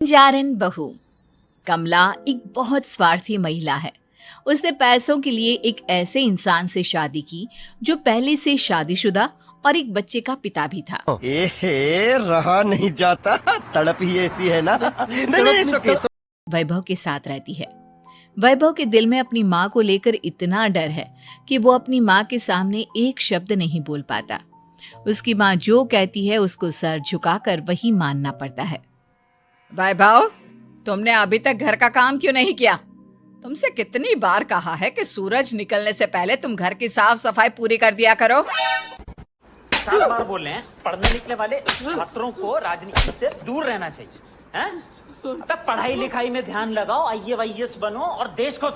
जारन बहू। कमला एक बहुत स्वार्थी महिला है। उसने पैसों के लिए एक ऐसे इंसान से शादी की जो पहले से शादीशुदा और एक बच्चे का पिता भी था। रहा नहीं जाता, तड़प ही ऐसी है ना। नहीं, वैभव के साथ रहती है। वैभव के दिल में अपनी माँ को लेकर इतना डर है कि वो अपनी माँ के सामने एक शब्द नहीं बोल पाता। उसकी माँ जो कहती है उसको सर झुकाकर वही मानना पड़ता है। वैभव, तुमने अभी तक घर का काम क्यों नहीं किया? तुमसे कितनी बार कहा है कि सूरज निकलने से पहले तुम घर की साफ सफाई पूरी कर दिया करो। 4 बार बोल रहे हैं, पढ़ने निकले वाले छात्रों को राजनीति से दूर रहना चाहिए। हैं? अबे पढ़ाई लिखाई में ध्यान लगाओ, IAS बनो और देश को।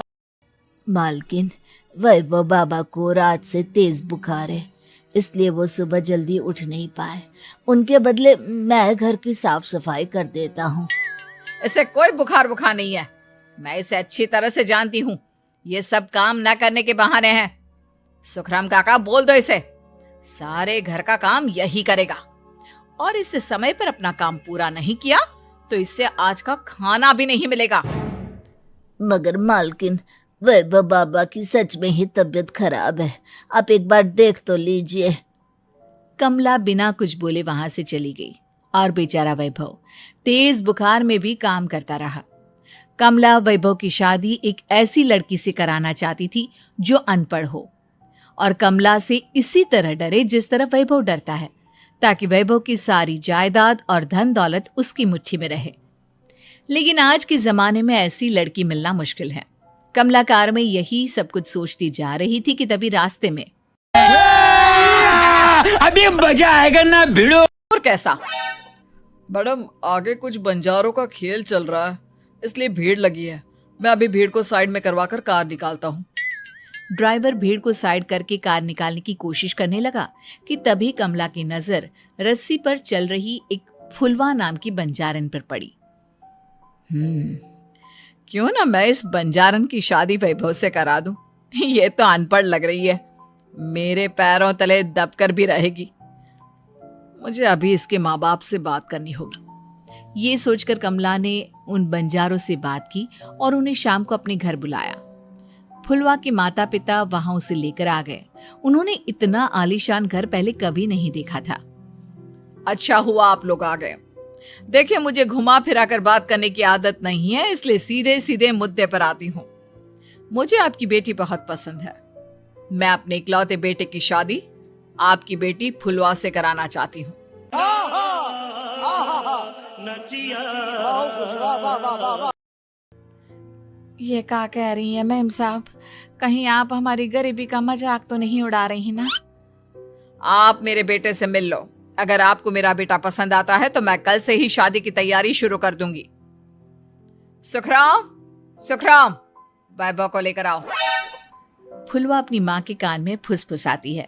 मालकिन, वैभव बाबा को रात से तेज बुखार है, इसलिए वो सुबह जल्दी उठ नहीं पाए। उनके बदले मैं घर की साफ सफाई कर देता हूँ। इसे कोई बुखार नहीं है। मैं इसे अच्छी तरह से जानती हूँ। ये सब काम न करने के बहाने हैं। सुखराम काका, बोल दो इसे, सारे घर का काम यही करेगा। और इससे समय पर अपना काम पूरा नहीं किया तो इससे आज का खाना भी नहीं मिलेगा। मगर मालकिन, वैभव बाबा की सच में ही तबीयत खराब है, आप एक बार देख तो लीजिए। कमला बिना कुछ बोले वहां से चली गई और बेचारा वैभव तेज बुखार में भी काम करता रहा। कमला वैभव की शादी एक ऐसी लड़की से कराना चाहती थी जो अनपढ़ हो और कमला से इसी तरह डरे जिस तरह वैभव डरता है, ताकि वैभव की सारी जायदाद और धन दौलत उसकी मुट्ठी में रहे। लेकिन आज के जमाने में ऐसी लड़की मिलना मुश्किल है। कमला कार में यही सब कुछ सोचती जा रही थी कि तभी रास्ते में अभी मजा आएगा ना भिड़ो। और कैसा? मैडम, आगे कुछ बंजारों का खेल चल रहा है, इसलिए भीड़ लगी है। मैं अभी भीड़ को साइड में करवाकर कार निकालता हूँ। ड्राइवर भीड़ को साइड करके कार निकालने की कोशिश करने लगा कि तभी कमला की नजर रस्सी पर चल रही एक फुलवा नाम की बंजारन पर पड़ी। क्यों ना मैं इस बंजारन की शादी वैभव से करा दूं। ये तो अनपढ़ लग रही है, मेरे पैरों तले दबकर भी रहेगी। मुझे अभी इसके माँ बाप से बात करनी होगी। ये सोचकर कमला ने उन बंजारों से बात की और उन्हें शाम को अपने घर बुलाया। फुलवा के माता पिता वहां उसे लेकर आ गए। उन्होंने इतना आलीशान घर पहले कभी नहीं देखा था। अच्छा हुआ आप लोग आ गए। देखिए, मुझे घुमा फिरा कर बात करने की आदत नहीं है, इसलिए सीधे सीधे मुद्दे पर आती हूँ। मुझे आपकी बेटी बहुत पसंद है। मैं अपने इकलौते बेटे की शादी आपकी बेटी फुलवा से कराना चाहती हूँ। ये क्या कह रही है मैम साहब? कहीं आप हमारी गरीबी का मजाक तो नहीं उड़ा रही ना? आप मेरे बेटे से मिल लो। अगर आपको मेरा बेटा पसंद आता है तो मैं कल से ही शादी की तैयारी शुरू कर दूंगी। सुखराम, वैभव को लेकर आओ। फुलवा अपनी माँ के कान में फुसफुसाती है।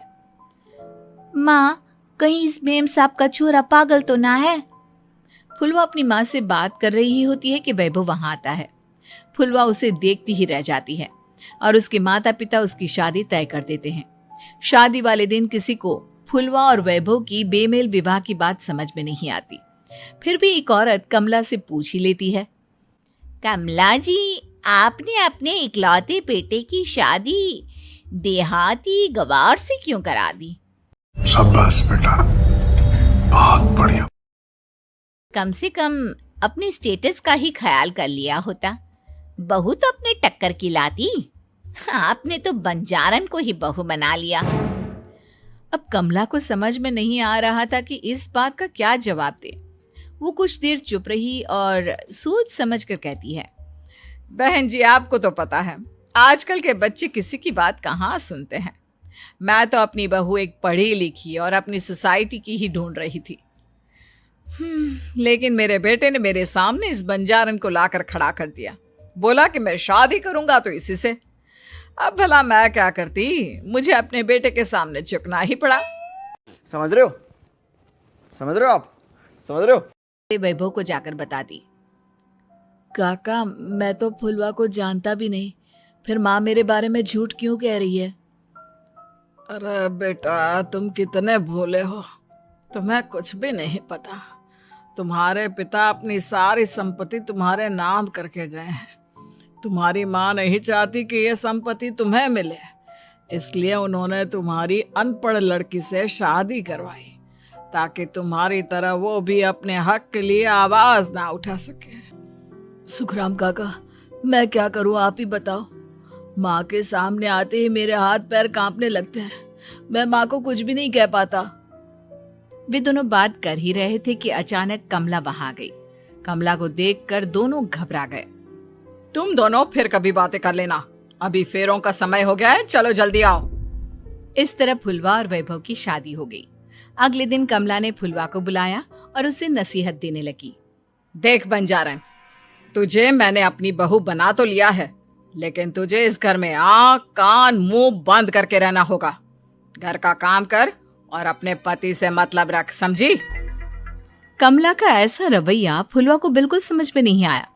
माँ, कहीं इस मेम साहब का छोरा पागल तो ना है? फुलवा अपनी माँ से बात कर रही होती है कि वैभव वहां आता है। फुलवा उसे देखती ही रह जाती है और उसके माता पिता उसकी शादी तय कर देते हैं। शादी वाले दिन किसी को फुलवा और वैभव की बेमेल विवाह की बात समझ में नहीं आती। फिर भी एक औरत कमला से पूछ ही लेती है, कमला जी, आपने अपने इकलौते बेटे की शादी देहाती गवार से क्यों करा दी? शाबाश बेटा, बहुत बढ़िया। कम से कम अपने स्टेटस का ही ख्याल कर लिया होता। बहू तो अपने टक्कर की लाती, आपने तो बंजारन को ही बहू बना लिया। अब कमला को समझ में नहीं आ रहा था कि इस बात का क्या जवाब दे। वो कुछ देर चुप रही और सोच समझ कर कहती है, बहन जी, आपको तो पता है आजकल के बच्चे किसी की बात कहाँ सुनते हैं। मैं तो अपनी बहू एक पढ़ी लिखी और अपनी सोसाइटी की ही ढूंढ रही थी। लेकिन मेरे बेटे ने मेरे सामने इस बंजारन को लाकर खड़ा कर दिया। बोला कि मैं शादी करूंगा तो इसी से। अब भला मैं क्या करती, मुझे अपने बेटे के सामने झुकना ही पड़ा। समझ रहे हो आप? समझ रहे हो? वैभव को जाकर बता दी, काका, मैं तो फुलवा को जानता भी नहीं, फिर माँ मेरे बारे में झूठ क्यों कह रही है? अरे बेटा, तुम कितने भोले हो, तुम्हें कुछ भी नहीं पता। तुम्हारे पिता अपनी सारी संपत्ति तुम्हारे नाम करके गए हैं। तुम्हारी माँ नहीं चाहती कि यह संपत्ति तुम्हें मिले, इसलिए उन्होंने तुम्हारी अनपढ़ लड़की से शादी करवाई ताकि तुम्हारी तरह वो भी अपने हक के लिए आवाज ना उठा सके। सुखराम काका, मैं क्या करूं, आप ही बताओ। माँ के सामने आते ही मेरे हाथ पैर कांपने लगते हैं। मैं माँ को कुछ भी नहीं कह पाता। वे दोनों बात कर ही रहे थे कि अचानक कमला वहां गई। कमला को देखकर दोनों घबरा गए। तुम दोनों फिर कभी बातें कर लेना, अभी फेरों का समय हो गया है, चलो जल्दी आओ। इस तरह फुलवा और वैभव की शादी हो गई। अगले दिन कमला ने फुलवा को बुलाया और उसे नसीहत देने लगी। देख बंजारन, तुझे मैंने अपनी बहू बना तो लिया है, लेकिन तुझे इस घर में आँख कान मुंह बंद करके रहना होगा। घर का काम कर और अपने पति से मतलब रख, समझी? कमला का ऐसा रवैया फुलवा को बिल्कुल समझ में नहीं आया।